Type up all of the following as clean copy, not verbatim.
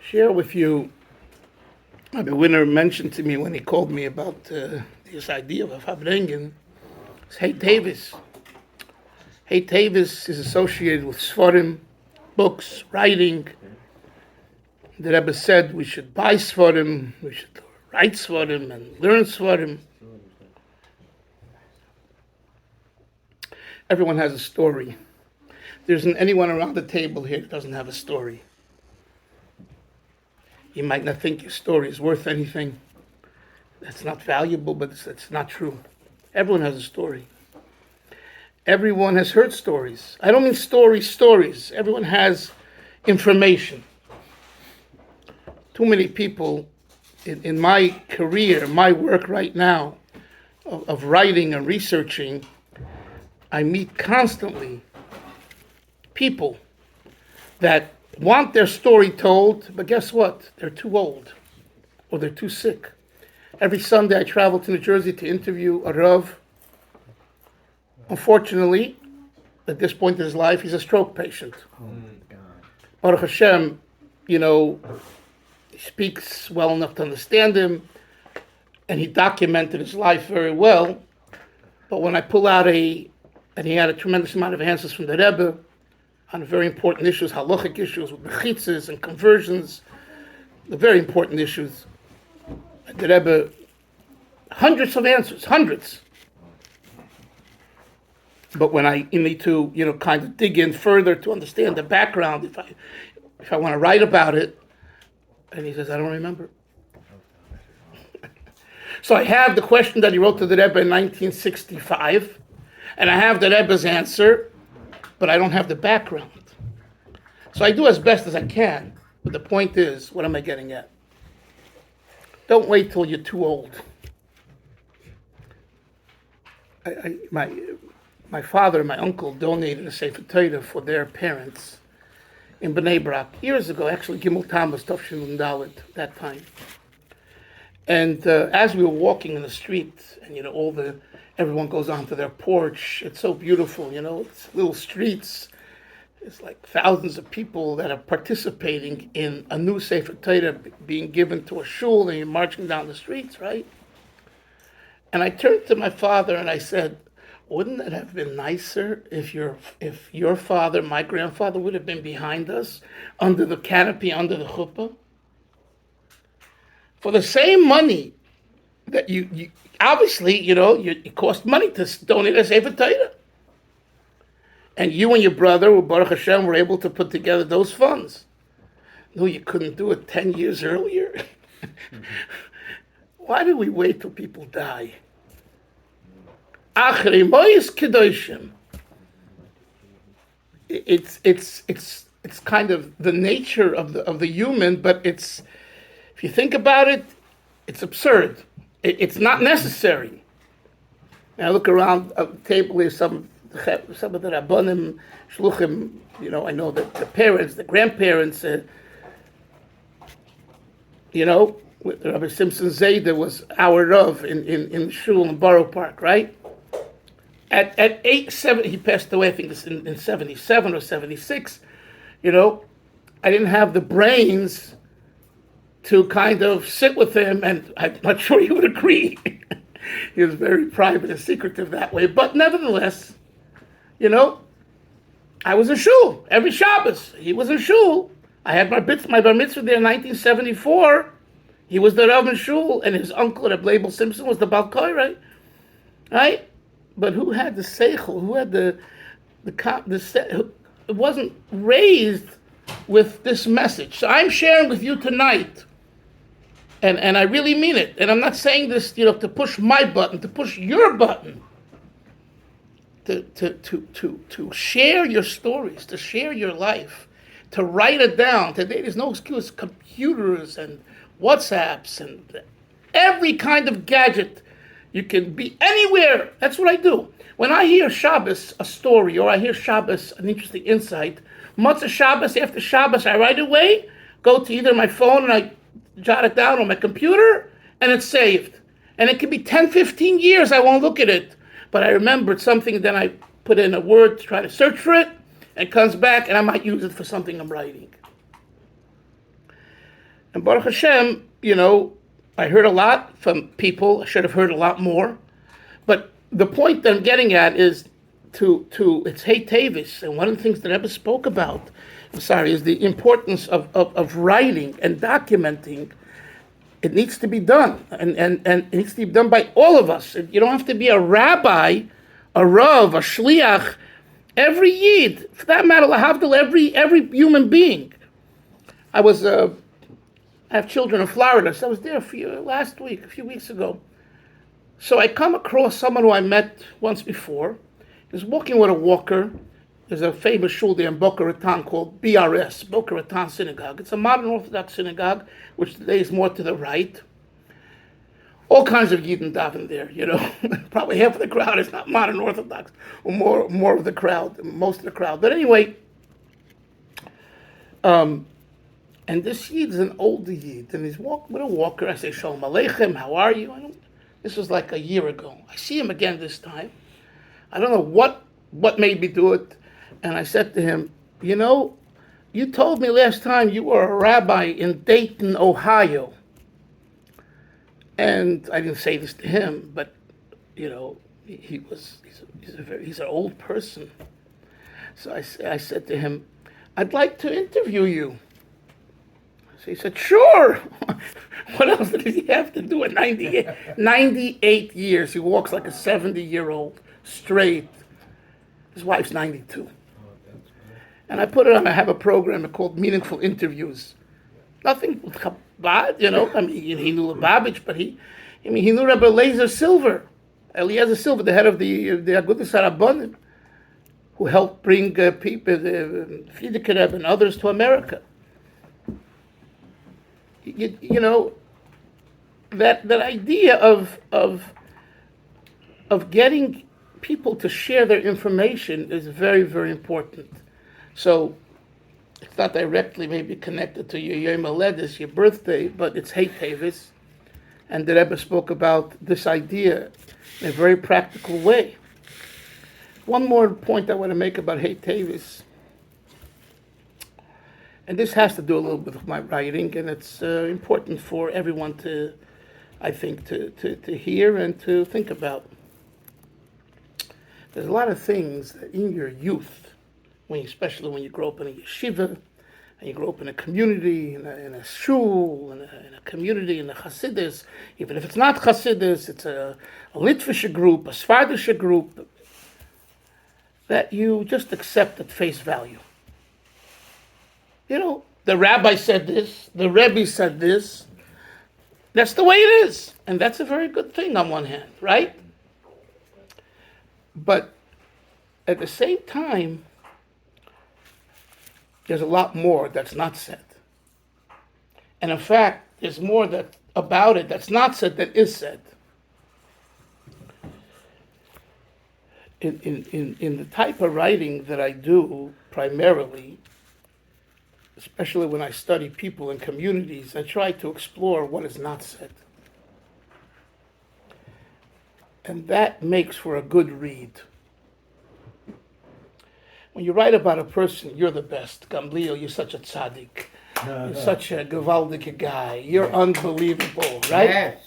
share with you. The winner mentioned to me when he called me about this idea of a Fabrengen. Hey Teves. Hey Teves is associated with Seforim, books, writing. The Rebbe said we should buy Seforim, we should write Seforim and learn Seforim. Everyone has a story. There isn't anyone around the table here that doesn't have a story. You might not think your story is worth anything. That's not valuable, but it's not true. Everyone has a story. Everyone has heard stories. I don't mean stories. Everyone has information. Too many people in my career, my work right now, of writing and researching, I meet constantly people that want their story told, but guess what? They're too old or they're too sick. Every Sunday I travel to New Jersey to interview a Rav. Unfortunately, at this point in his life, he's a stroke patient. Oh my God. Baruch Hashem, he speaks well enough to understand him, and he documented his life very well. But when I pull out and he had a tremendous amount of answers from the Rebbe on very important issues, halachic issues with mechitzas and conversions, the very important issues. The Rebbe, hundreds of answers, hundreds. But when I need to, kind of dig in further to understand the background, if I want to write about it, and he says, I don't remember. So I have the question that he wrote to the Rebbe in 1965, and I have the Rebbe's answer, but I don't have the background. So I do as best as I can, but the point is, what am I getting at? Don't wait till you're too old. My father and my uncle donated a Sefer Torah for their parents in Bnei Brak years ago, actually Gimel Tammuz, Tafshin and Dalet, that time. And as we were walking in the street, and everyone goes onto their porch, it's so beautiful, it's little streets, it's like thousands of people that are participating in a new Sefer Torah being given to a shul, and you're marching down the streets, right? And I turned to my father and I said, wouldn't it have been nicer if your father, my grandfather, would have been behind us under the canopy, under the chuppah? For the same money that you obviously, it cost money to donate a Sefer Torah. And you and your brother, Baruch Hashem, were able to put together those funds. No, you couldn't do it 10 years earlier. Why do we wait till people die? Achrei mois kedoshim. It's kind of the nature of the human, but it's, if you think about it, it's absurd. It's not necessary. And I look around the table here, some of the Rabbanim, Shluchim, I know that the parents, the grandparents, with Rabbi Simpson Zayda was our Rav in Shul in Borough Park, right? At 7, he passed away, I think it's in 77 or 76, I didn't have the brains to kind of sit with him, and I'm not sure he would agree. He was very private and secretive that way, but nevertheless, I was in shul every Shabbos. He was in shul. I had my bar mitzvah there in 1974. He was the Rav in shul, and his uncle, Reb Leibel Simpson, was the Bal Koirei, right? But who had the seichel? Who had the it wasn't raised with this message. So I'm sharing with you tonight, and I really mean it. And I'm not saying this, to push my button, to push your button. To share your stories, to share your life, to write it down. Today there's no excuse. Computers and WhatsApps and every kind of gadget. You can be anywhere. That's what I do. When I hear Shabbos, a story, or I hear Shabbos, an interesting insight, Motzei Shabbos, after Shabbos, I right away go to either my phone and I jot it down, or my computer, and it's saved. And it can be 10, 15 years, I won't look at it. But I remembered something, then I put in a word to try to search for it, and it comes back, and I might use it for something I'm writing. And Baruch Hashem, I heard a lot from people. I should have heard a lot more. But the point that I'm getting at is it's Hey Teves. And one of the things that Rebbe spoke about, is the importance of writing and documenting. It needs to be done. And it needs to be done by all of us. You don't have to be a rabbi, a rav, a shliach. Every yid, for that matter, lahavdil, every human being. I have children in Florida, so I was there a few weeks ago. So I come across someone who I met once before. He was walking with a walker. There's a famous shul there in Boca Raton called BRS, Boca Raton Synagogue. It's a modern Orthodox synagogue, which today is more to the right. All kinds of Yidden daven there, Probably half of the crowd is not modern Orthodox, or more of the crowd, most of the crowd. But anyway, and this Yid is an older Yid, and he's with a walker. I say, Shalom Aleichem, how are you? This was like a year ago. I see him again this time. I don't know what made me do it. And I said to him, you told me last time you were a rabbi in Dayton, Ohio. And I didn't say this to him, but he's an old person. So I said to him, I'd like to interview you. So he said, sure. What else did he have to do at 98 years? He walks like a 70-year-old, straight. His wife's 92. And I put it on, I have a program called Meaningful Interviews. Nothing bad, he knew Lubavitch, but he knew Rabbi Eliezer Silver, the head of the Agudas HaRabbanim, who helped bring people, Frierdiker Rebbe and others to America. That idea of getting people to share their information is very, very important. So it's not directly maybe connected to your Yom Haledes, your birthday, but it's Hey Teves. And the Rebbe spoke about this idea in a very practical way. One more point I want to make about Hey Teves, and this has to do a little bit with my writing, and it's important for everyone to hear and to think about. There's a lot of things that in your youth, especially when you grow up in a yeshiva, and you grow up in a community, in a shul, in a community, in a Hasidus, even if it's not Hasidus, it's a Litvische group, a Svardische group, that you just accept at face value. The rabbi said this, the Rebbe said this. That's the way it is. And that's a very good thing on one hand, right? But at the same time, there's a lot more that's not said. And in fact, there's more about it that's not said that is said. In the type of writing that I do primarily, especially when I study people and communities, I try to explore what is not said. And that makes for a good read. When you write about a person, you're the best. Gamliel, you're such a tzaddik. You're such a gewaldige guy. You're unbelievable, right? Yes.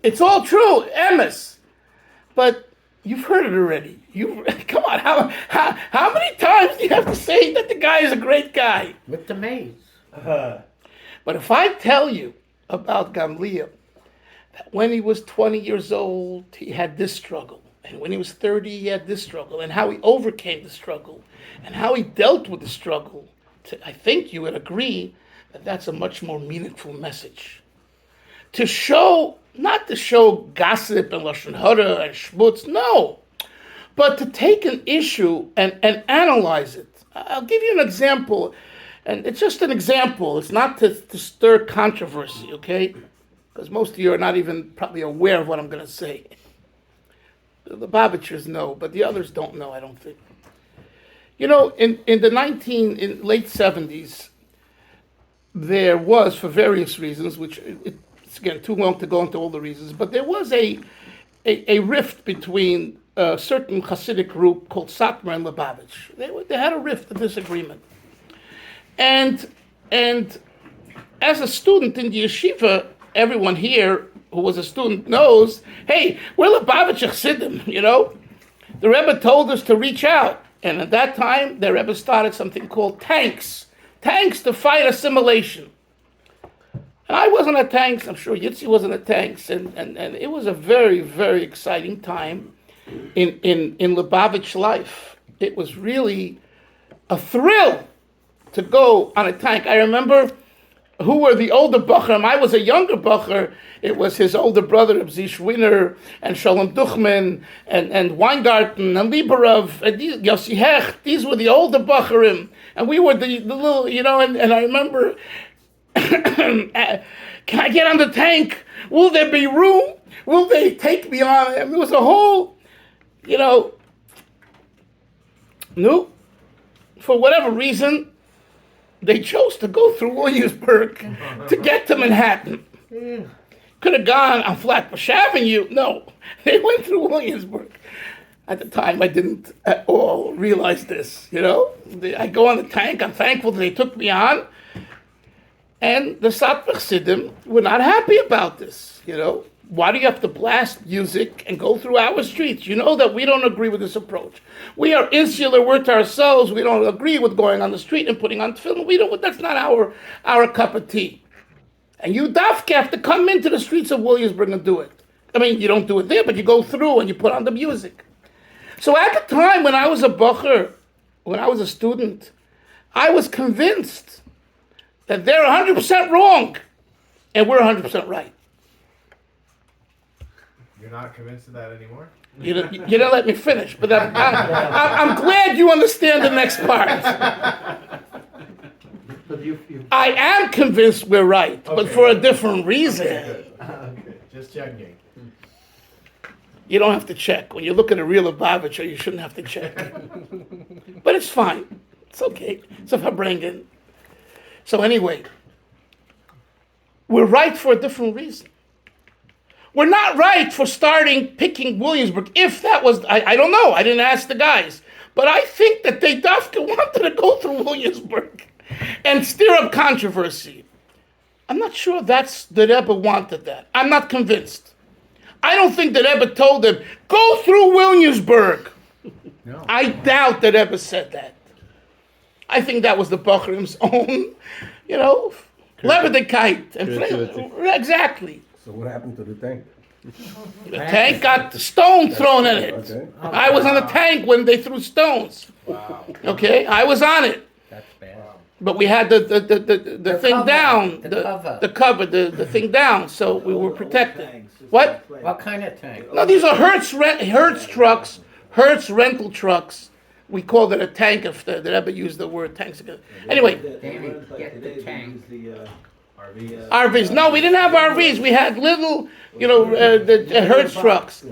It's all true, emes. But you've heard it already. Come on, how many times do you have to say that the guy is a great guy? With the maze. But if I tell you about Gamliel, that when he was 20 years old, he had this struggle. And when he was 30, he had this struggle. And how he overcame the struggle. And how he dealt with the struggle. I think you would agree that that's a much more meaningful message. Not to show gossip and lashon hara and schmutz, no. But to take an issue and analyze it. I'll give you an example. And it's just an example. It's not to stir controversy, okay? Because most of you are not even probably aware of what I'm going to say. The Babbichers know, but the others don't know, I don't think. In the late 70s, there was, for various reasons, which it's again too long to go into all the reasons, but there was a rift between a certain Hasidic group called Satmar and Lubavitch. They had a rift, a disagreement. And as a student in the yeshiva, everyone here who was a student knows, hey, we're Lubavitcher Chassidim, The Rebbe told us to reach out. And at that time, the Rebbe started something called tanks. Tanks to fight assimilation. And I wasn't at tanks. I'm sure Yitzi wasn't at tanks. And it was a very, very exciting time in Lubavitch life. It was really a thrill to go on a tank. I remember who were the older Bacharim. I was a younger Bachar. It was his older brother, Zish Wiener, and Shalom Duchman, and Weingarten, and Liberov, and Yossi Hecht. These were the older Bacharim. And we were the little, and I remember, can I get on the tank? Will there be room? Will they take me on? I mean, it was a whole, no, for whatever reason, they chose to go through Williamsburg to get to Manhattan. Could have gone on Flatbush Avenue. No, they went through Williamsburg. At the time, I didn't at all realize this, I go on the tank. I'm thankful that they took me on. And the Satmar Chassidim were not happy about this, Why do you have to blast music and go through our streets? You know that we don't agree with this approach. We are insular, we're to ourselves. We don't agree with going on the street and putting on film. That's not our cup of tea. And you dafke have to come into the streets of Williamsburg and do it. I mean, you don't do it there, but you go through and you put on the music. So at the time when I was a bacher, when I was a student, I was convinced that they're 100% wrong and we're 100% right. You're not convinced of that anymore? You didn't let me finish, but I'm glad you understand the next part. I am convinced we're right, but for a different reason. Okay. Just checking. You don't have to check. When you look at a real Lubavitcher, you shouldn't have to check. But it's fine. It's okay. So if I bring in. So anyway, we're right for a different reason. We're not right for picking Williamsburg. If that was, I don't know. I didn't ask the guys. But I think that they dafka wanted to go through Williamsburg and stir up controversy. I'm not sure the Rebbe wanted that. I'm not convinced. I don't think the Rebbe told them, go through Williamsburg. No. I doubt that Rebbe said that. I think that was the Bacharim's own, Lebedekeit. Exactly. So what happened to the tank? The tank got stone thrown in it. Okay. I was on the tank when they threw stones. Wow. Okay, I was on it. That's bad. But we had the thing cover, down, the cover, the thing down, so we were protected. What? What kind of tank? No, these are Hertz trucks, Hertz rental trucks. We called it a tank if the Rebbe used the word tanks again. Anyway. Danny, get the tank. RVs. No, we didn't have RVs. We had little, the Hertz trucks.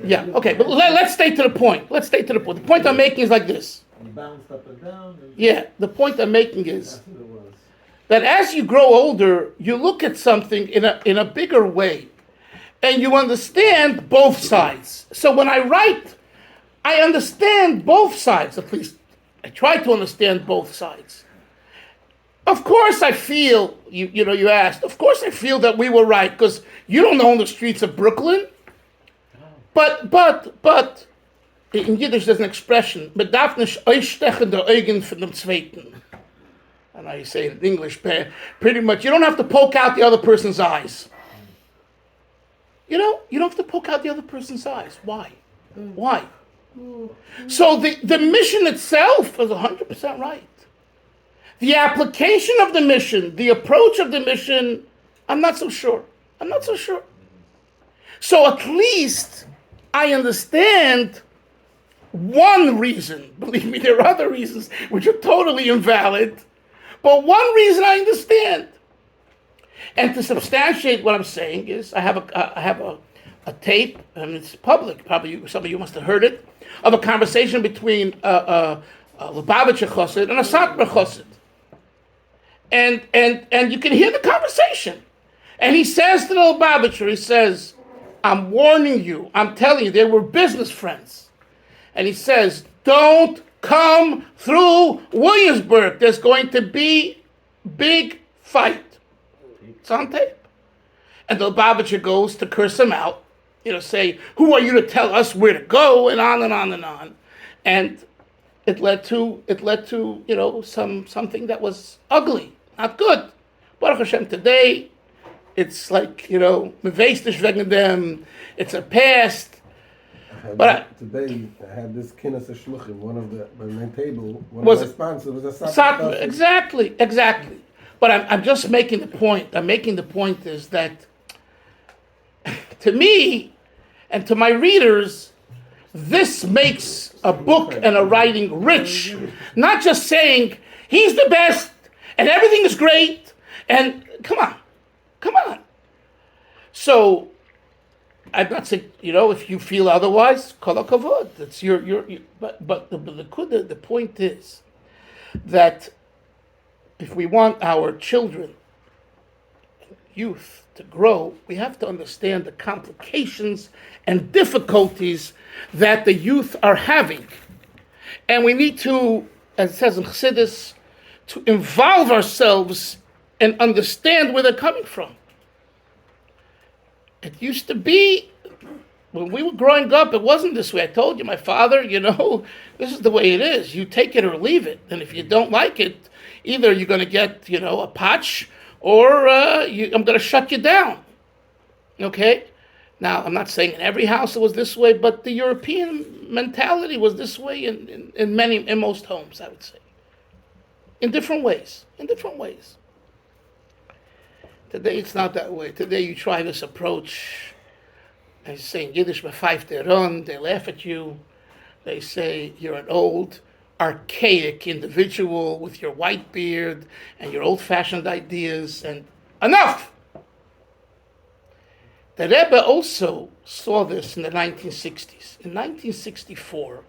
Yeah, okay, but let's stay to the point. The point I'm making is like this. Yeah, the point I'm making is that as you grow older, you look at something in a bigger way, and you understand both sides. So when I write, I understand both sides. At least I try to understand both sides. Of course I feel, you asked, of course I feel that we were right, because you don't own the streets of Brooklyn. But, in Yiddish there's an expression, man darf nicht ausstechen der Augen von dem Zweiten. And I say it in English, pretty much, you don't have to poke out the other person's eyes. You don't have to poke out the other person's eyes. Why? Why? So the mission itself is 100% right. The application of the mission, the approach of the mission, I'm not so sure. So at least I understand one reason. Believe me, there are other reasons which are totally invalid. But one reason I understand. And to substantiate what I'm saying is, I have a tape, and it's public. Probably some of you must have heard it, of a conversation between a Lubavitcher Chassid and a Satmar Chassid. And you can hear the conversation. And he says to the Lubavitcher, he says, I'm warning you, I'm telling you, they were business friends. And he says, don't come through Williamsburg. There's going to be Big fight. It's on tape. And the Lubavitcher goes to curse him out, say, who are you to tell us where to go, and on and on and on. And it led to something that was ugly, not good. Baruch Hashem, today, it's like, mevestish wegen dem, it's a past. Today, I had this kinnis shluchim. One of my table, one was of my sponsors was a satmar. Exactly. But I'm just making the point. I'm making the point is that, to me, and to my readers, this makes a book and a writing rich. Not just saying, he's the best, and everything is great, and come on. So, I'm not saying, if you feel otherwise, kol hakavod. It's but the point is that if we want our children, youth, to grow, we have to understand the complications and difficulties that the youth are having. And we need to, as it says in Chassidus, to involve ourselves and understand where they're coming from. It used to be, when we were growing up, it wasn't this way. I told you, my father, this is the way it is. You take it or leave it. And if you don't like it, either you're going to get, a patch, or I'm going to shut you down. Okay? Now, I'm not saying in every house it was this way, but the European mentality was this way in most homes, I would say. In different ways. Today, it's not that way. Today, you try this approach, and you say in Yiddish, they laugh at you. They say you're an old, archaic individual with your white beard and your old-fashioned ideas, and enough! The Rebbe also saw this in the 1960s. In 1964,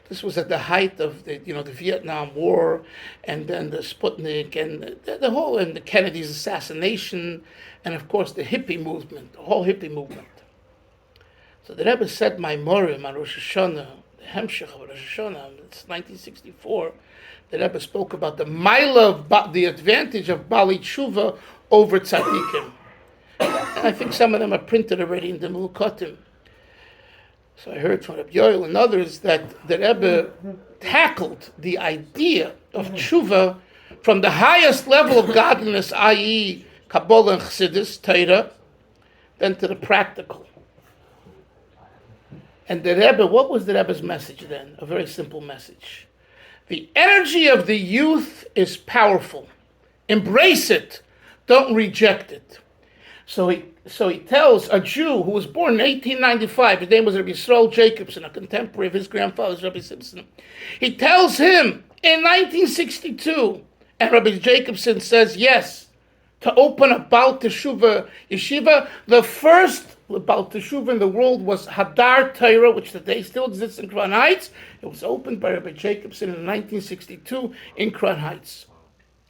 this was at the height of the Vietnam War, and then the Sputnik, and the whole, and the Kennedy's assassination, and of course the whole hippie movement. So the Rebbe said, Maimorim on Rosh Hashanah, the Hemshech of Rosh Hashanah, it's 1964, the Rebbe spoke about the advantage of Bali Tshuva over Tzaddikim. And I think some of them are printed already in the Melukotim. So I heard from Rabbi Yoel and others that the Rebbe tackled the idea of tshuva from the highest level of godliness, i.e. Kabbalah and Chassidus, Torah, then to the practical. And the Rebbe, what was the Rebbe's message then? A very simple message. The energy of the youth is powerful. Embrace it. Don't reject it. So he tells a Jew who was born in 1895, his name was Rabbi Yisrael Jacobson, a contemporary of his grandfather's Rabbi Simpson. He tells him in 1962, and Rabbi Jacobson says yes, to open a Baal Teshuvah yeshiva. The first Baal Teshuvah in the world was Hadar Torah, which today still exists in Crown Heights. It was opened by Rabbi Jacobson in 1962 in Crown Heights.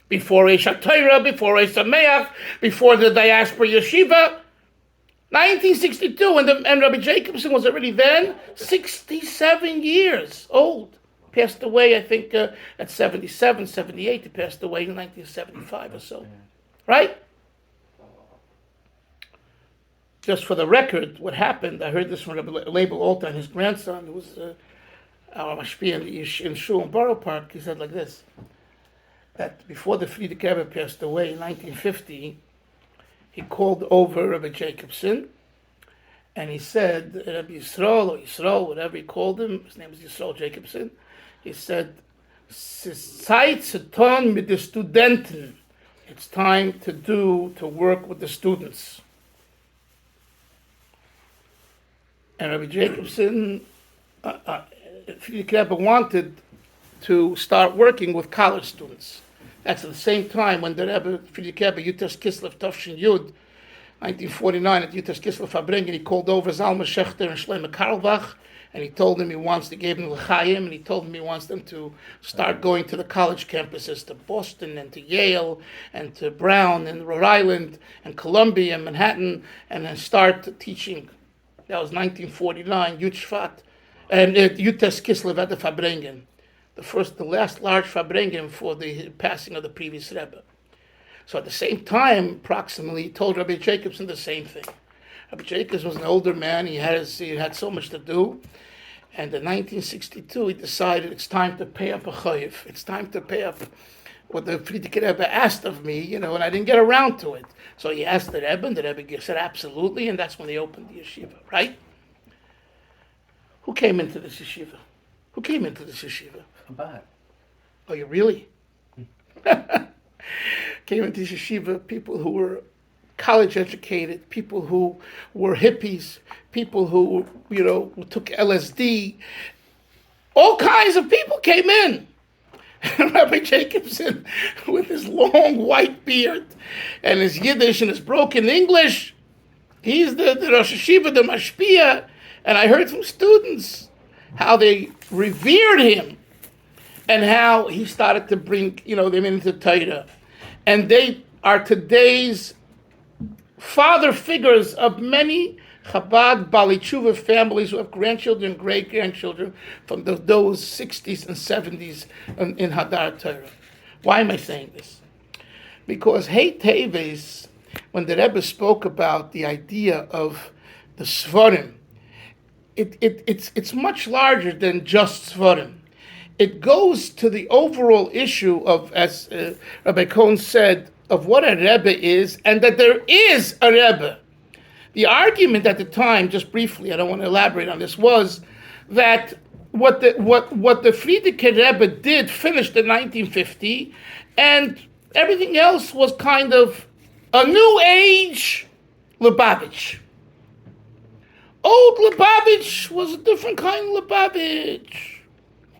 Before Eish HaTorah, before Eish Sameach, before the diaspora yeshiva. 1962, and Rabbi Jacobson was already then 67 years old. Passed away, I think, at 77, 78. He passed away in 1975 or so. Right? Just for the record, what happened, I heard this from Rabbi Leibel Alta and his grandson, who was our mashpia in Shul in Borough Park. He said like this, that before the Frierdiker Rebbe passed away in 1950, he called over Rabbi Jacobson, and he said, Rabbi Yisrael, or Yisrael, whatever he called him, his name is Yisrael Jacobson, he said, Zeit zu tun mit den Studenten. It's time to work with the students. And Rabbi Jacobson, Frierdiker Rebbe wanted to start working with college students. That's at the same time when the Rebbe, Frierdiker Rebbe, Yutas Kislev, Tafshin Yud, 1949 at Yutas Kislev Fabringen, he called over Zalma Schechter and Shlomo Karlbach, and he told him he gave them l'chaim, and he told him he wants them to start going to the college campuses, to Boston and to Yale and to Brown and Rhode Island and Columbia and Manhattan, and then start teaching. That was 1949, Yud Shvat, and Yutas Kislev at the Fabringen. The last large Fabringen for the passing of the previous Rebbe. So at the same time, approximately, he told Rabbi Jacobson the same thing. Rabbi Jacobson was an older man. He had so much to do. And in 1962, he decided it's time to pay up a chayiv. It's time to pay up what the Frierdiker Rebbe asked of me, and I didn't get around to it. So he asked the Rebbe, and the Rebbe said absolutely, and that's when they opened the yeshiva, right? Who came into this yeshiva? Who came into this yeshiva? Chabad. Oh, you really? Came into this yeshiva people who were college educated, people who were hippies, people who, who took LSD. All kinds of people came in. Rabbi Jacobson, with his long white beard and his Yiddish and his broken English, he's the Rosh Hashiva, the Mashpia, and I heard from students how they revered him and how he started to bring, them into Torah. And they are today's father figures of many Chabad Bali Tshuva families who have grandchildren, great-grandchildren from those 60s and 70s in Hadar Torah. Why am I saying this? Because Teves, when the Rebbe spoke about the idea of the Seforim, it's much larger than just Seforim. It goes to the overall issue of, as Rabbi Cohen said, of what a Rebbe is and that there is a Rebbe. The argument at the time, just briefly, I don't want to elaborate on this, was that what the Frierdiker Rebbe did finished in 1950, and everything else was kind of a new age Lubavitch. Old Lubavitch was a different kind of Lubavitch.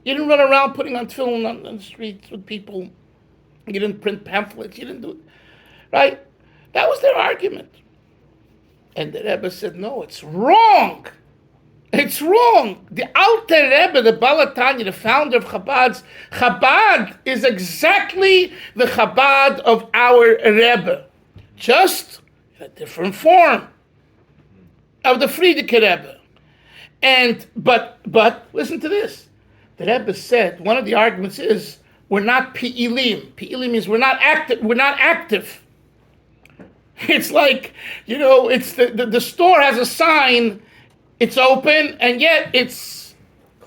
You didn't run around putting on tefillin on the streets with people. You didn't print pamphlets. You didn't do it. Right? That was their argument. And the Rebbe said, no, it's wrong. It's wrong. The Alter Rebbe, the Balatanya, the founder of Chabad is exactly the Chabad of our Rebbe. Just in a different form of the Frierdiker Rebbe. But listen to this. The Rebbe said, one of the arguments is, we're not Pi'ilim. Pi'ilim means we're not active. It's like, it's the store has a sign, it's open, and yet it's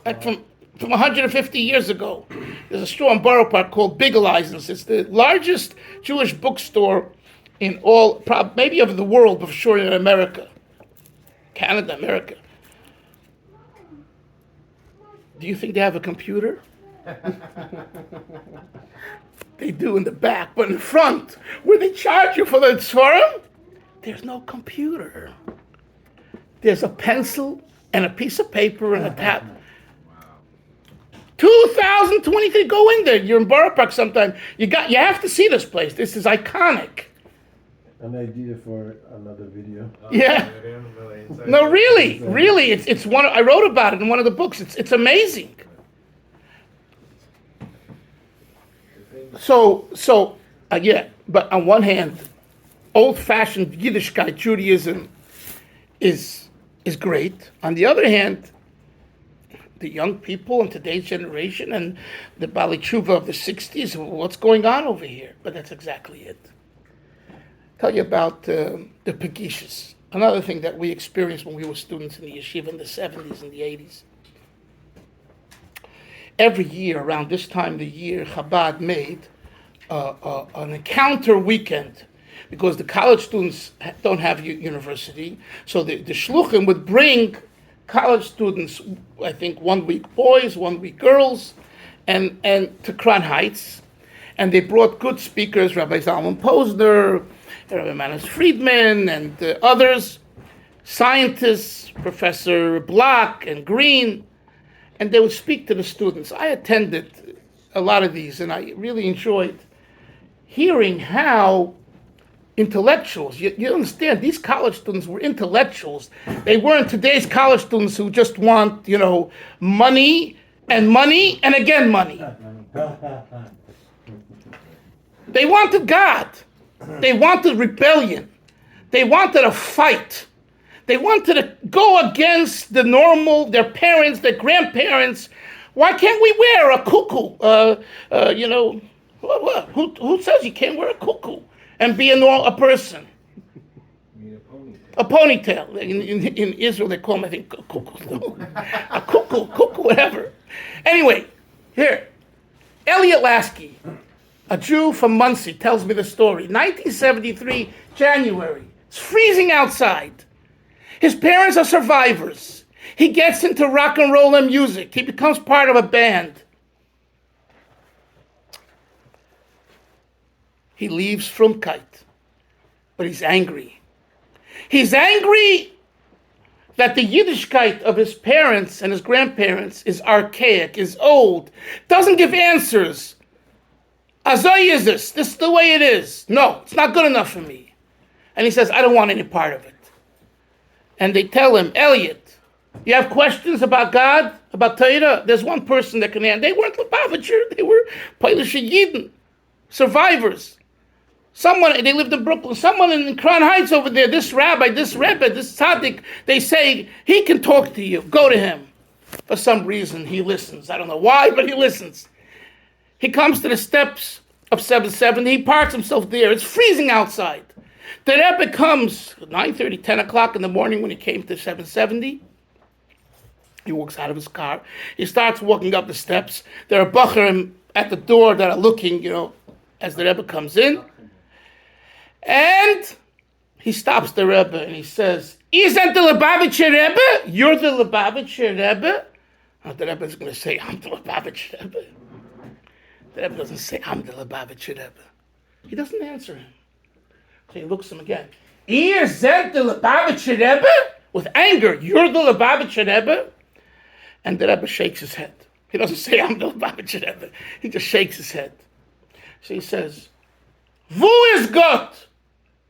like from 150 years ago. There's a store in Borough Park called Bigelizen's. It's the largest Jewish bookstore in all, maybe of the world, but for sure in America. Canada, America. Do you think they have a computer? They do in the back, but in front, where they charge you for the Seforim, there's no computer. There's a pencil and a piece of paper and a tab. 2023, go in there. You're in Borough Park sometime. You have to see this place. This is iconic. An idea for another video. Yeah. No, really, it's one. I wrote about it in one of the books. It's amazing. So, but on one hand, old-fashioned Yiddishkeit Judaism is great. On the other hand, the young people in today's generation and the Bali Tshuva of the 60s, what's going on over here? But that's exactly it. Tell you about the Pegishas, another thing that we experienced when we were students in the yeshiva in the 70s and the 80s. Every year, around this time of the year, Chabad made an encounter weekend because the college students don't have university. So the shluchim would bring college students, I think 1 week boys, 1 week girls, and to Crown Heights. And they brought good speakers, Rabbi Zalman Posner, Rabbi Manis Friedman, and others, scientists, Professor Block and Green. And they would speak to the students. I attended a lot of these, and I really enjoyed hearing how intellectuals, you understand, these college students were intellectuals. They weren't today's college students who just want, money and again money. They wanted God. They wanted rebellion. They wanted a fight. They wanted to go against their parents, their grandparents. Why can't we wear a cuckoo? Who says you can't wear a cuckoo? and be a person. You mean A ponytail. In Israel, they call them, I think, a cuckoo. A cuckoo, whatever. Anyway, here. Elliot Lasky, a Jew from Muncie, tells me the story. 1973, January. It's freezing outside. His parents are survivors. He gets into rock and roll and music. He becomes part of a band. He leaves Frumkeit, but he's angry. He's angry that the Yiddishkeit of his parents and his grandparents is archaic, is old, doesn't give answers. Azoi is this. This is the way it is. No, it's not good enough for me. And he says, I don't want any part of it. And they tell him, Elliot, you have questions about God, about Torah? There's one person that can answer. They weren't Lubavitcher. They were Polish Yidden, survivors. Someone, they lived in Brooklyn, someone in Crown Heights over there, this rabbi, this rebbe, this tzaddik, they say, he can talk to you. Go to him. For some reason, he listens. I don't know why, but he listens. He comes to the steps of 770. He parks himself there. It's freezing outside. The rebbe comes 9:30, 10 o'clock in the morning when he came to 770. He walks out of his car. He starts walking up the steps. There are bachurim at the door that are looking, as the rebbe comes in. And he stops the Rebbe and he says, Isn't the Lubavitcher Rebbe? You're the Lubavitcher Rebbe? Oh, the Rebbe is going to say, I'm the Lubavitcher Rebbe. The Rebbe doesn't say, I'm the Lubavitcher Rebbe. He doesn't answer him. So he looks at him again. Isn't the Lubavitcher Rebbe? With anger, you're the Lubavitcher Rebbe? And the Rebbe shakes his head. He doesn't say, I'm the Lubavitcher Rebbe. He just shakes his head. So he says, Wo is Gott?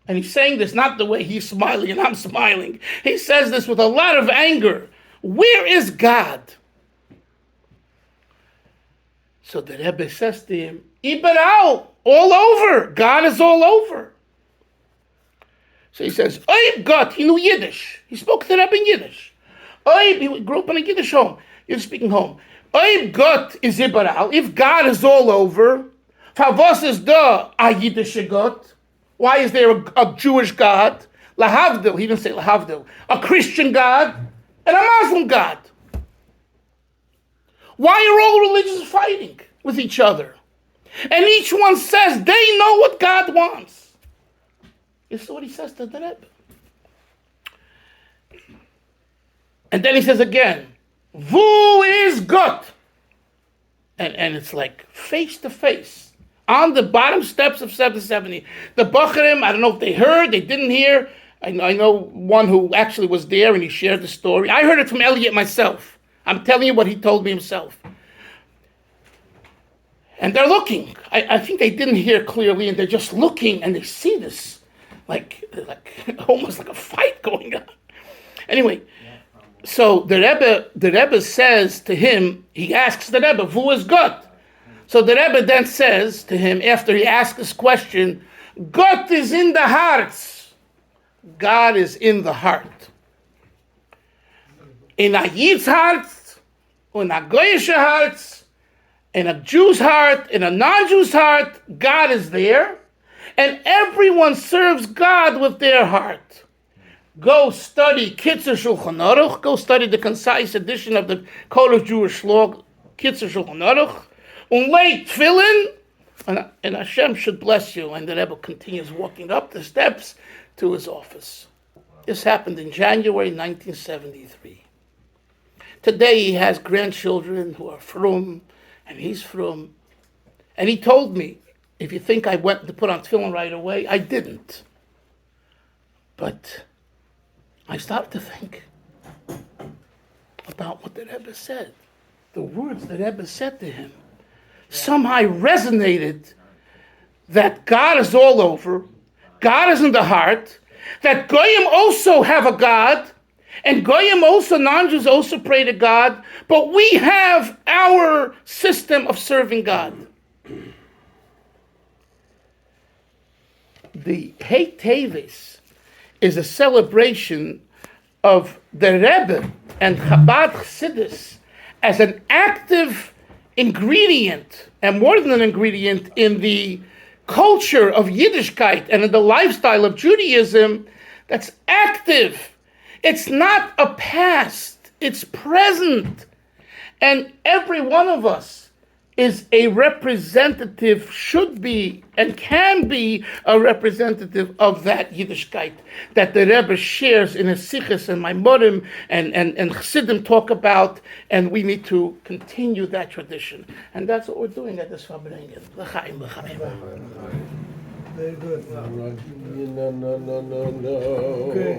And he's saying this not the way he's smiling and I'm smiling. He says this with a lot of anger. Where is God? So the Rebbe says to him, Iberau, all over. God is all over. So he says, Oib Gott, he knew Yiddish. He spoke to the Rebbe in Yiddish. Oib, he grew up in a Yiddish home. Yiddish speaking home. Oib Gott is Iberau. If God is all over, was is da a Yiddische Gott? Why is there a Jewish God? Lahavdil, he didn't say Lahavdil. A Christian God and a Muslim God. Why are all religions fighting with each other? And each one says they know what God wants. This is what he says to the Rebbe. And then he says again, Wo is Gott? And it's like face to face. On the bottom steps of 770. The Bachurim, I don't know if they heard, they didn't hear. I know one who actually was there and he shared the story. I heard it from Elliot myself. I'm telling you what he told me himself. And they're looking. I think they didn't hear clearly and they're just looking and they see this. Like almost like a fight going on. Anyway, so the Rebbe says to him, he asks the Rebbe, Wo is Gott? So the Rebbe then says to him, after he asks this question, God is in the hearts. God is in the heart. In a Yid's heart, in a Goyish heart, in a Jew's heart, in a non-Jew's heart, God is there. And everyone serves God with their heart. Go study Kitzur Shulchan Aruch. Go study the concise edition of the Code of Jewish Law, Kitzur Shulchan Aruch. Unlay tefillin, and Hashem should bless you. And the Rebbe continues walking up the steps to his office. This happened in January 1973. Today he has grandchildren who are frum, and he's frum. And he told me, if you think I went to put on tefillin right away, I didn't. But I started to think about what the Rebbe said. The words the Rebbe said to him. Somehow resonated that God is all over, God is in the heart, that Goyim also have a God, and Goyim also, non-Jews also pray to God, but we have our system of serving God. The Hey Teves is a celebration of the Rebbe and Chabad Chassidus as an active ingredient, and more than an ingredient, in the culture of Yiddishkeit and in the lifestyle of Judaism that's active. It's not a past, it's present. And every one of us is a representative, should be and can be a representative of that Yiddishkeit that the Rebbe shares in his Sichos and Maimorim and Chassidim talk about, and we need to continue that tradition. And that's what we're doing at this Fabrengen. L'chaim, l'chaim. Very good. No. Okay.